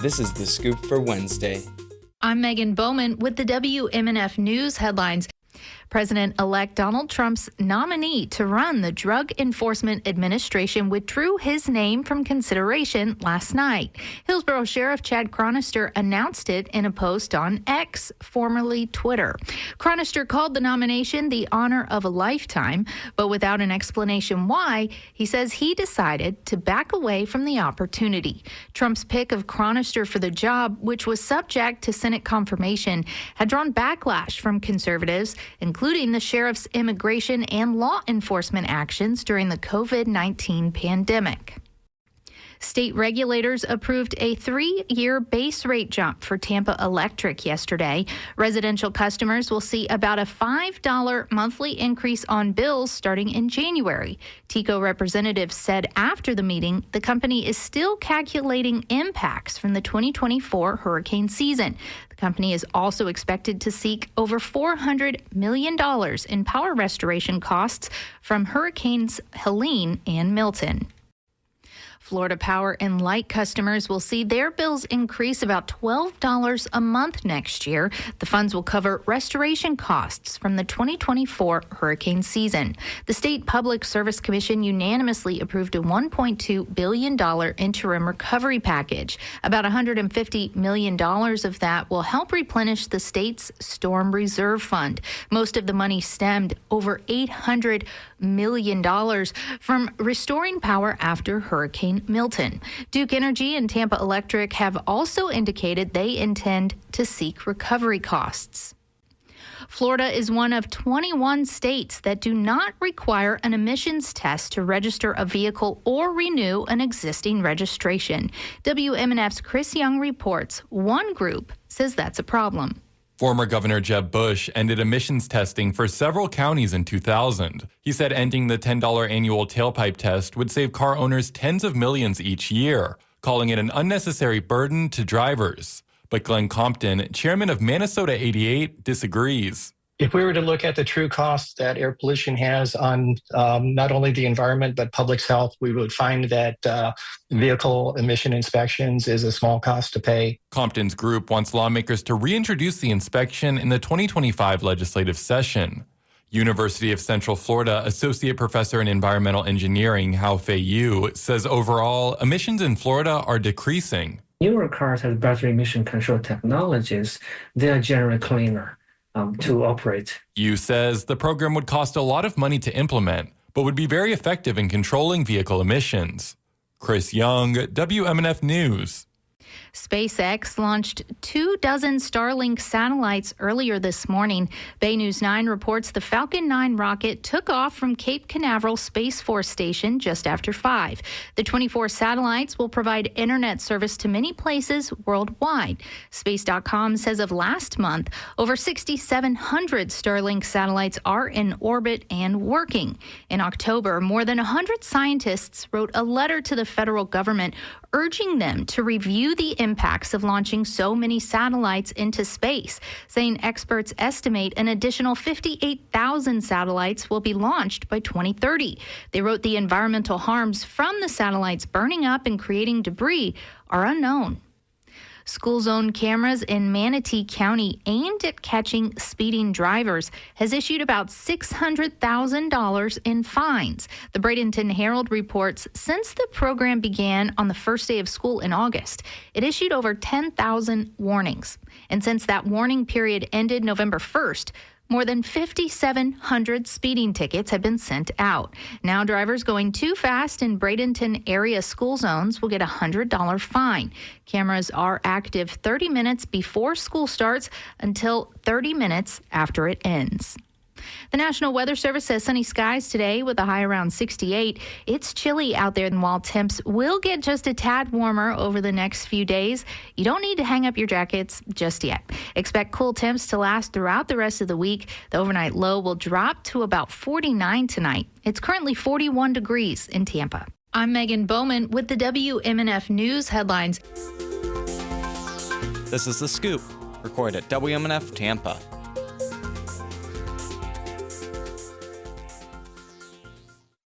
This is The Scoop for Wednesday. I'm Megan Bowman with the WMNF News headlines. President-elect Donald Trump's nominee to run the Drug Enforcement Administration withdrew his name from consideration last night. Hillsborough Sheriff Chad Chronister announced it in a post on X, formerly Twitter. Chronister called the nomination the honor of a lifetime, but without an explanation why, he says he decided to back away from the opportunity. Trump's pick of Chronister for the job, which was subject to Senate confirmation, had drawn backlash from conservatives, including the sheriff's immigration and law enforcement actions during the COVID-19 pandemic. State regulators approved a 3-year base rate jump for Tampa Electric yesterday. Residential customers will see about a $5 monthly increase on bills starting in January. TECO representatives said after the meeting, the company is still calculating impacts from the 2024 hurricane season. The company is also expected to seek over $400 million in power restoration costs from Hurricanes Helene and Milton. Florida Power and Light customers will see their bills increase about $12 a month next year. The funds will cover restoration costs from the 2024 hurricane season. The State Public Service Commission unanimously approved a $1.2 billion interim recovery package. About $150 million of that will help replenish the state's storm reserve fund. Most of the money stemmed over $800 million from restoring power after Hurricane Milton. Duke Energy and Tampa Electric have also indicated they intend to seek recovery costs. Florida is one of 21 states that do not require an emissions test to register a vehicle or renew an existing registration. WMNF's Chris Young reports one group says that's a problem. Former Governor Jeb Bush ended emissions testing for several counties in 2000. He said ending the $10 annual tailpipe test would save car owners tens of millions each year, calling it an unnecessary burden to drivers. But Glenn Compton, chairman of Minnesota 88, disagrees. If we were to look at the true cost that air pollution has on not only the environment but public health, we would find that vehicle emission inspections is a small cost to pay. Compton's group wants lawmakers to reintroduce the inspection in the 2025 legislative session. University of Central Florida Associate Professor in Environmental Engineering Hao-Fei Yu says overall, emissions in Florida are decreasing. Newer cars have better emission control technologies. They are generally cleaner to operate. Yu says the program would cost a lot of money to implement, but would be very effective in controlling vehicle emissions. Chris Young, WMNF News. SpaceX launched 24 Starlink satellites earlier this morning. Bay News 9 reports the Falcon 9 rocket took off from Cape Canaveral Space Force Station just after 5. The 24 satellites will provide internet service to many places worldwide. Space.com says of last month, over 6,700 Starlink satellites are in orbit and working. In October, more than 100 scientists wrote a letter to the federal government urging them to review the impacts of launching so many satellites into space, saying experts estimate an additional 58,000 satellites will be launched by 2030. They wrote the environmental harms from the satellites burning up and creating debris are unknown. School zone cameras in Manatee County aimed at catching speeding drivers has issued about $600,000 in fines. The Bradenton Herald reports since the program began on the first day of school in August, it issued over 10,000 warnings. And since that warning period ended November 1st, more than 5,700 speeding tickets have been sent out. Now drivers going too fast in Bradenton area school zones will get a $100 fine. Cameras are active 30 minutes before school starts until 30 minutes after it ends. The National Weather Service says sunny skies today with a high around 68. It's chilly out there, and while temps will get just a tad warmer over the next few days, you don't need to hang up your jackets just yet. Expect cool temps to last throughout the rest of the week. The overnight low will drop to about 49 tonight. It's currently 41 degrees in Tampa. I'm Megan Bowman with the WMNF News headlines. This is The Scoop, recorded at WMNF Tampa.